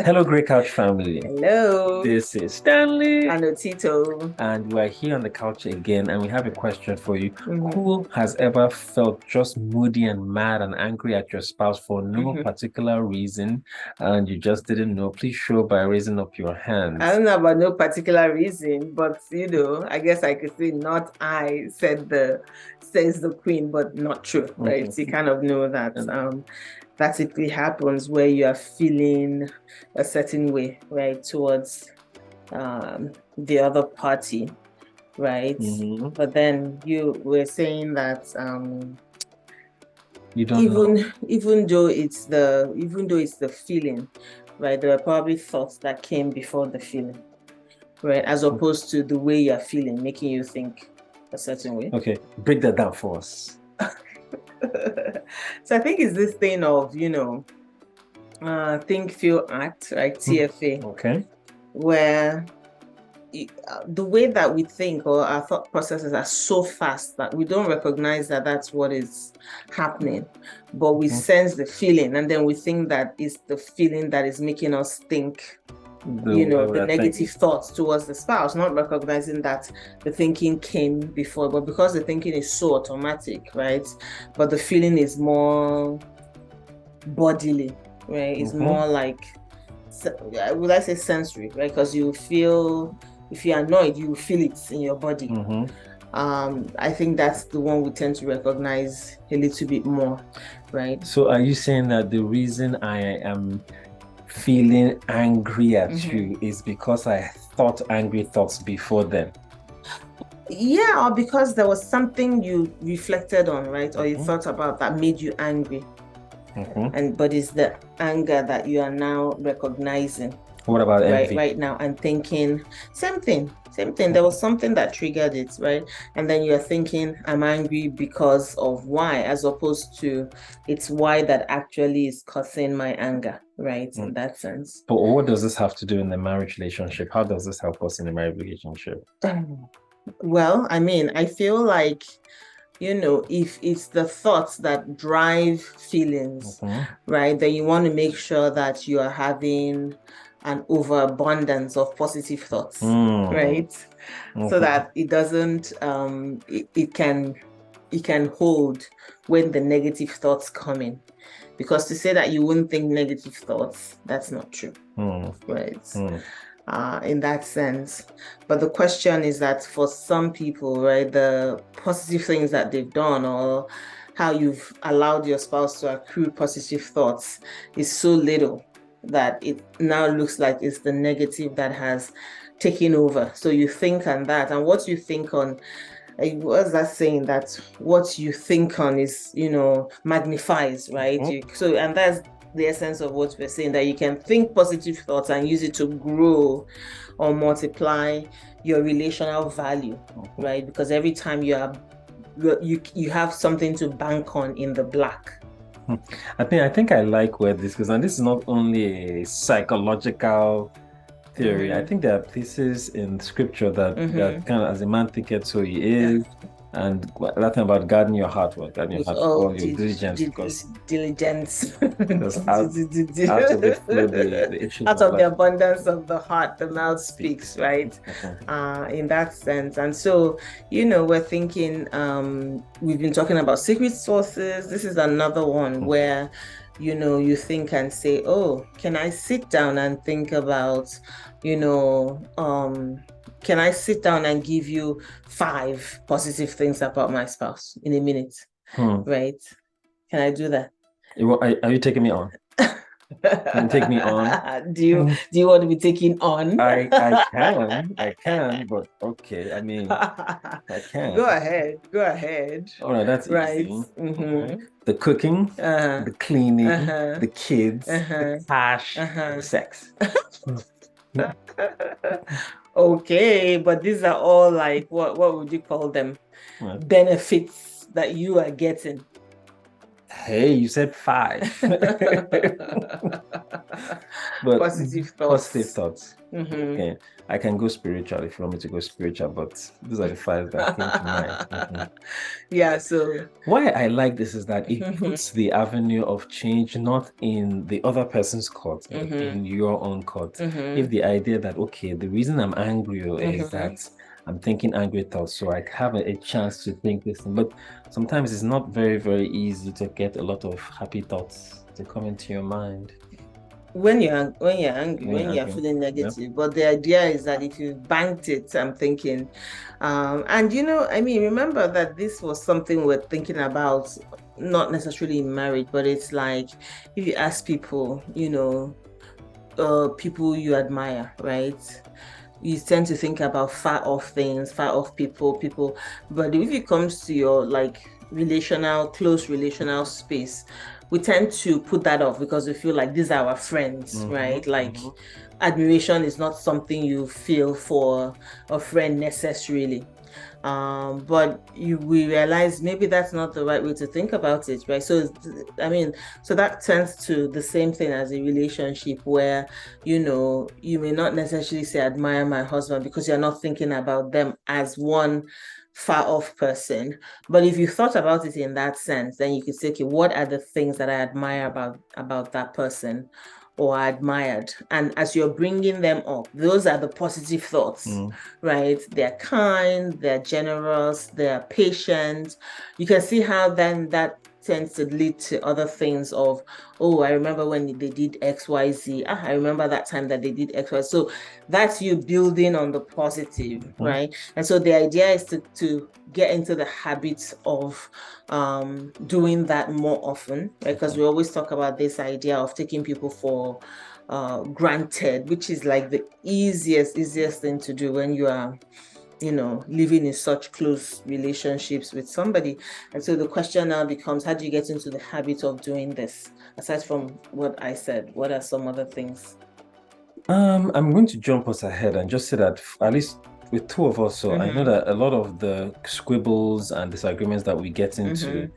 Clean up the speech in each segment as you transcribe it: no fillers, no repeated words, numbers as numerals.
Hello, Grey Couch family. Hello, This is Stanley, and Otito. and we're here on the couch again. And we have a question for you. Hmm. Who has ever felt just moody and mad and angry at your spouse for no Hmm. particular reason, and you just didn't know? Please show by raising up your I hands. don't know about no particular reason, but I guess I could say not I says the queen, but not true, right? You Mhm. kind of know that And that typically happens where you are feeling a certain way, right, towards the other party, right? mhm. But then you were saying that You don't know. even though it's the feeling, right? There are probably thoughts that came before the feeling, right? As opposed to the way you're feeling, making you think a certain way. Okay, break that down for us. So I think it's this thing of, think, feel, act, right? Hmm. TFA, Okay. where the way that we think or our thought processes are so fast that we don't recognize that that's what is happening, but we Mhm. sense the feeling, and then we think that it's the feeling that is making us think, The way the we're negative thinking. thoughts towards the spouse, not recognizing that the thinking came before, but because the thinking is so automatic, right? But the feeling is more bodily, right? It's Mhm. more like, would I say sensory, right? Because you feel, if you're annoyed, you feel it in your body. Mhm. I think that's the one we tend to recognize a little bit more, right? So are you saying that the reason I am feeling angry at Mm-hmm. you is because I thought angry thoughts before then? Yeah, or because there was something you reflected on, right? Or you Mhm. thought about that made you angry. Mhm. And but it's the anger that you are now recognizing, What about right? envy? Right now, and thinking, same thing, same thing. There Mhm. was something that triggered it, right? And then you're thinking, I'm angry because of why, as opposed to it's why that actually is causing my anger, right? In Mm. that sense. But what does this have to do in the marriage relationship? How does this help us in the marriage relationship? Well, I mean, I feel like, if it's the thoughts that drive feelings, Mhm. right, then you want to make sure that you are having an overabundance of positive thoughts, Mm. right? So Mhm. that it doesn't, it can hold when the negative thoughts come in. Because to say that you wouldn't think negative thoughts, that's not true, Mm. right? Mm. In that sense. But the question is that for some people, right, the positive things that they've done or how you've allowed your spouse to accrue positive thoughts is so little that it now looks like it's the negative that has taken over. So you think on that, and what you think on, what's that saying, that what you think on is, magnifies, right? Mhm. And that's the essence of what we're saying, that you can think positive thoughts and use it to grow or multiply your relational value, Mhm. right? Because every time you have something to bank on in the black. I think I like where this goes, and this is not only a psychological theory. I Mm-hmm. think there are places in scripture that Mm-hmm. kind of, as a man thinketh, so he Yeah. is. And that thing about guarding your heart, well, guarding your With heart with all all your diligence, diligence. because out of it flow the issues Out of of the life. abundance of the heart, the mouth speaks, Speaks. right? Mhm. In that sense. And so, we're thinking, we've been talking about secret sources. This is another one Mhm. where, you think and say, oh, can I sit down and think about, you know, can I sit down and give you five positive things about my spouse in a minute? Hmm. Right? Can I do that? Are you taking me on? Can you take me on? Do you Hmm. do you want to be taken on? I can, but okay. I mean, I Go can. ahead. Go ahead. All right, that's Right. easy. Mm-hmm. Okay. The cooking, Uh-huh. the cleaning, Uh-huh. the kids, the Uh-huh. cash, the Uh-huh. sex. Hmm. Okay, but these are all like, what would you call them? Well, Benefits that you are getting. hey, you said five. But Positive positive thoughts. thoughts. Mm-hmm. Okay. I can go spiritual if you want me to go spiritual, but these are the five that came to mind. Mhm. Yeah, so Why I like this is that it mm-hmm. puts the avenue of change not in the other person's court, but Mm-hmm. in your own court. Mm-hmm. If the idea that, okay, the reason I'm angry is Mm-hmm. that I'm thinking angry thoughts, so I have a chance to think this thing. But sometimes it's not very, very easy to get a lot of happy thoughts to come into your mind When you're angry, when when you're you're angry. feeling Yeah. negative. But the idea is that if you banked it, I'm thinking, and I mean, remember that this was something we're thinking about, not necessarily in marriage, but it's like if you ask people, people you admire, right? You tend to think about far off things, far off people. But if it comes to your like close relational space, we tend to put that off because we feel like these are our friends, right? Like admiration is not something you feel for a friend necessarily. But we realize maybe that's not the right way to think about it, right? So, I mean, so that turns to the same thing as a relationship where, you may not necessarily say, admire my husband because you're not thinking about them as one far off person. But if you thought about it in that sense, then you could say, okay, what are the things that I admire about that person? Or admired. And as you're bringing them up, those are the positive thoughts, right? They're kind, they're generous, they're patient. You can see how then that tends to lead to other things of, oh, I remember when they did XYZ. I remember that time that they did XY. So that's you building on the positive, right? And so the idea is to get into the habit of doing that more often, right? Because we always talk about this idea of taking people for granted, which is like the easiest thing to do when you are living in such close relationships with somebody. And so the question now becomes, how do you get into the habit of doing this? Aside from what I said, what are some other things? I'm going to jump us ahead and just say that at least with two of us, so I know Mm-hmm. that a lot of the squibbles and disagreements that we get into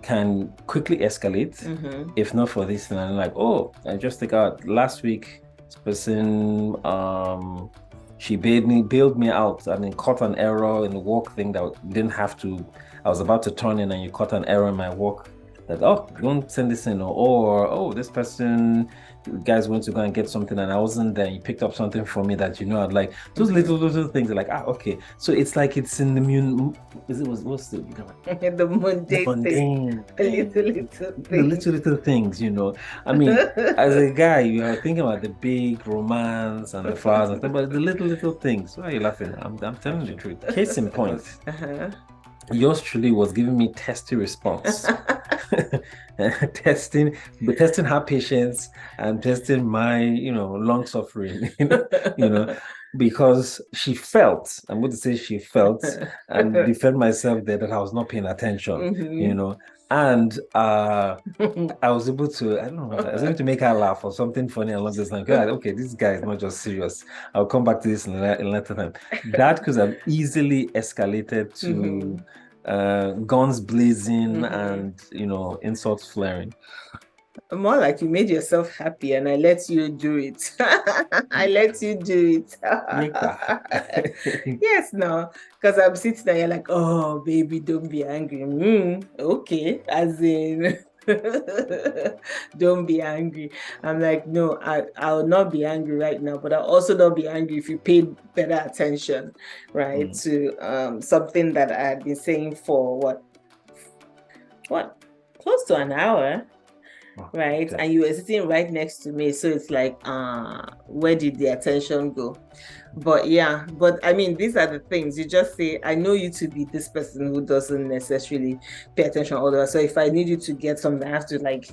can quickly escalate Mm-hmm. if not for this. And I'm like, oh, I just think out last week, this person, she bailed me out. I mean, caught an error in the work thing that didn't have to. I was about to turn in, and you caught an error in my work. That oh, don't send this in, or oh, this person, you guys went to go and get something, and I wasn't there. You picked up something for me that I'd like. Those little things are like okay. So it's like it's in the what's the The mundane thing, the little things, I mean, as a guy, you are thinking about the big romance and the flowers and stuff, but the little things. Why are you laughing? I'm telling the truth. Case in point, yours truly was giving me testy response. testing her patience and testing my long suffering because I'm going to say she felt and defend myself there that I was not paying attention. And I was able to, I don't know, I was able to make her laugh or something funny along this line. Okay, this guy is not just serious. I'll come back to this in a later time. That could have easily escalated to guns blazing and insults flaring. More like you made yourself happy and I let you do it. I let you do it. Yes, no, because I'm sitting there, you're like, oh, baby, don't be angry. Okay, as in, don't be angry. I'm like, no, I'll not be angry right now, but I'll also not be angry if you paid better attention, right, to something that I had been saying for what, close to an hour. Right. Okay. And you were sitting right next to me. So it's like, where did the attention go? But yeah, but I mean, these are the things you just say, I know you to be this person who doesn't necessarily pay attention all the way. So if I need you to get something, I have to like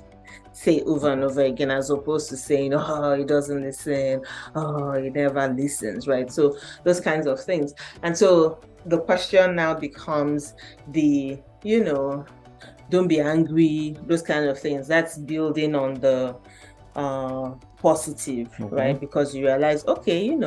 say over and over again, as opposed to saying, oh, he doesn't listen. Oh, he never listens. Right. So those kinds of things. And so the question now becomes don't be angry, those kind of things. That's building on the positive, right? Because you realize, okay,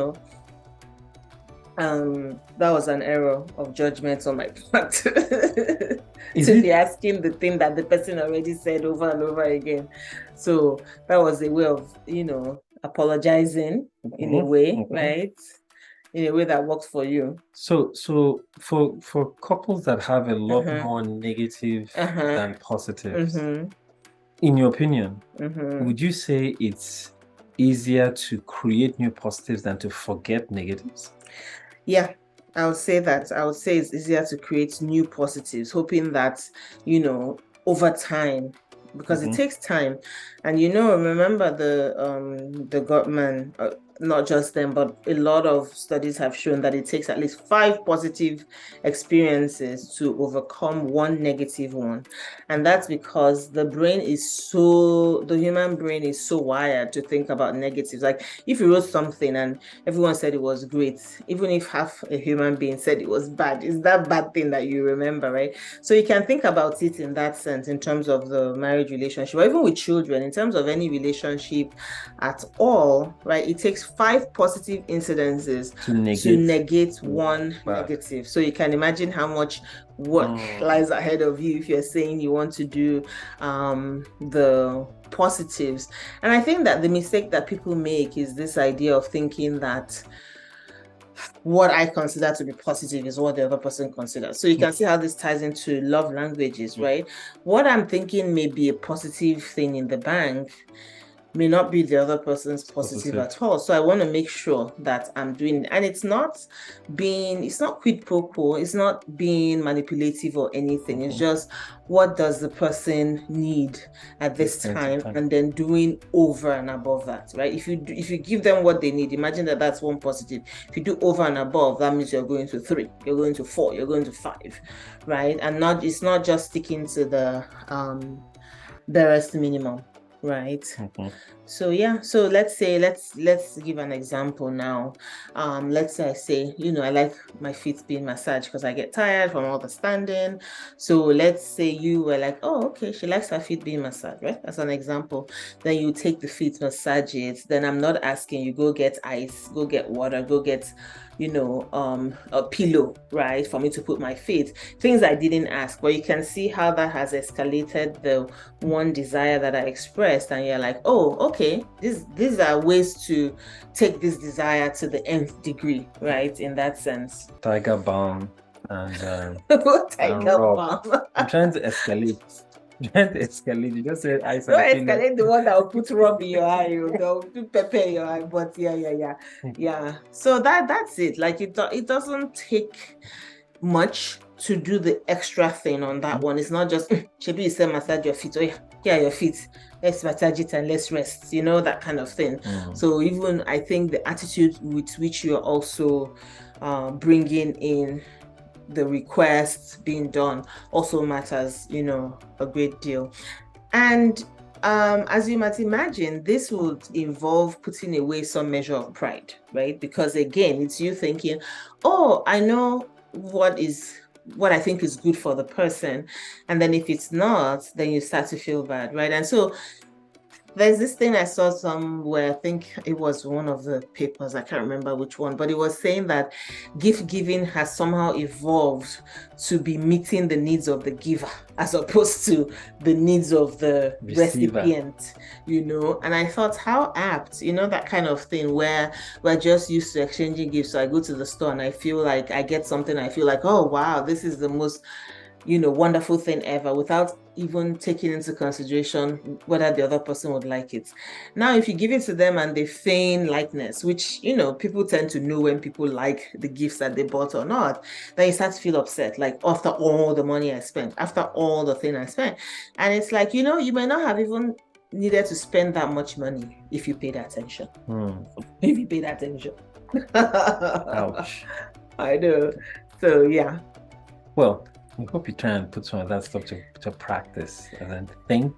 That was an error of judgment on my part to Is be it? asking the thing that the person already said over and over again. So that was a way of, apologizing in a way, right? In a way that works for you. So for couples that have a lot Uh-huh. more negative Uh-huh. than positives, Mm-hmm. in your opinion, Mm-hmm. would you say it's easier to create new positives than to forget negatives? Yeah, I would say that. I would say it's easier to create new positives, hoping that, over time, because it Mm-hmm. takes time. And remember the Gottman, not just them, but a lot of studies have shown that it takes at least 5 positive experiences to overcome one negative one. And that's because the human brain is so wired to think about negatives. Like if you wrote something and everyone said it was great, even if half a human being said it was bad, it's that bad thing that you remember, right? So you can think about it in that sense, in terms of the marriage relationship, or even with children, in terms of any relationship at all, right? It takes 5 positive incidences To to negate negate one bad. negative. So you can imagine how much work lies ahead of you if you're saying you want to do the positives. And I think that the mistake that people make is this idea of thinking that what I consider to be positive is what the other person considers. So you can see how this ties into love languages, right? What I'm thinking may be a positive thing in the bank may not be the other person's positive at all. So I want to make sure that I'm doing it. And it's not quid pro quo, it's not being manipulative or anything. It's just, what does the person need at this time, and then doing over and above that, right? If you give them what they need, imagine that that's one positive. If you do over and above, that means you're going to 3, you're going to 4, you're going to 5, right? And it's not just sticking to the barest minimum, right? So yeah, so let's give an example now. Let's say I say, I like my feet being massaged because I get tired from all the standing. So let's say you were like, oh, okay, she likes her feet being massaged, right? As an example. Then you take the feet, massage it. Then I'm not asking you, go get ice, go get water, go get a pillow, right, for me to put my feet. Things I didn't ask, but you can see how that has escalated the one desire that I expressed, and you're like, oh, okay, these are ways to take this desire to the nth degree, right? In that sense. Tiger balm and Tiger balm. I'm trying to escalate. You just said ice. Don't escalate the one that will put rub in your eye, they'll put pepper in your eye. But yeah. So that's it. Like it doesn't take much to do the extra thing on that one. It's not just maybe you say massage your feet. Oh yeah, here are your feet. Let's massage it and let's rest. That kind of thing. So even I think the attitude with which you're also bringing in the request being done also matters, a great deal. And as you might imagine, this would involve putting away some measure of pride, right? Because again, it's you thinking, oh, I know what I think is good for the person. And then if it's not, then you start to feel bad, right? And so there's this thing I saw somewhere, I think it was one of the papers, I can't remember which one, but it was saying that gift giving has somehow evolved to be meeting the needs of the giver as opposed to the needs of the recipient, and I thought, how apt, that kind of thing where we're just used to exchanging gifts. So I go to the store and I feel like I get something, I feel like, oh wow, this is the most wonderful thing ever, without even taking into consideration whether the other person would like it. Now, if you give it to them and they feign likeness, which, people tend to know when people like the gifts that they bought or not, then you start to feel upset, like after all the money I spent, after all the thing I spent. And it's like, you may not have even needed to spend that much money if you paid attention. If you paid attention. Ouch. I know. So, yeah. Well, I hope you try and put some of that stuff to practice and then think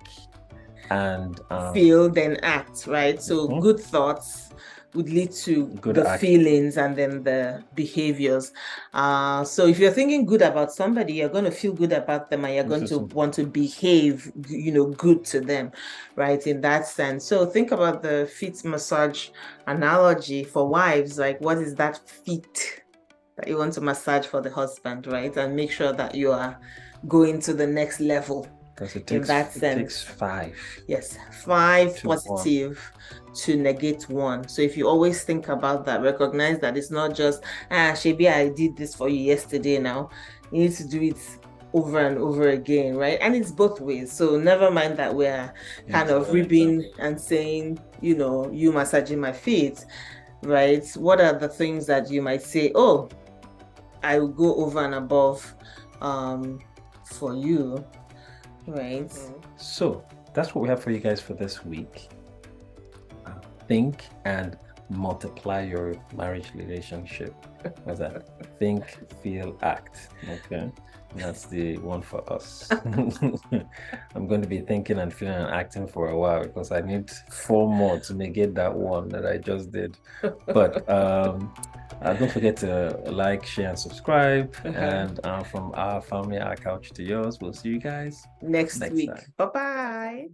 and feel, then act, right? So good thoughts would lead to the feelings and then the behaviors. So if you're thinking good about somebody, you're going to feel good about them and you're going to want to behave, good to them, right? In that sense. So think about the feet massage analogy for wives. Like, what is that feet that you want to massage for the husband, right? And make sure that you are going to the next level. Because it in takes that sense. It takes 5. Yes, 5 to positive 1. to negate 1. So if you always think about that, recognize that it's not just, Shebi, I did this for you yesterday now. You need to do it over and over again, right? And it's both ways. So never mind that we're kind of ribbing and saying, you massaging my feet, right? What are the things that you might say, oh, I will go over and above for you, right? So that's what we have for you guys for this week. Think and multiply your marriage relationship. What's that? Think, feel, act. Okay. That's the one for us. I'm going to be thinking and feeling and acting for a while because I need 4 more to negate that one that I just did. But don't forget to like, share, and subscribe. And from our family, our couch to yours, we'll see you guys next week. time. Bye-bye.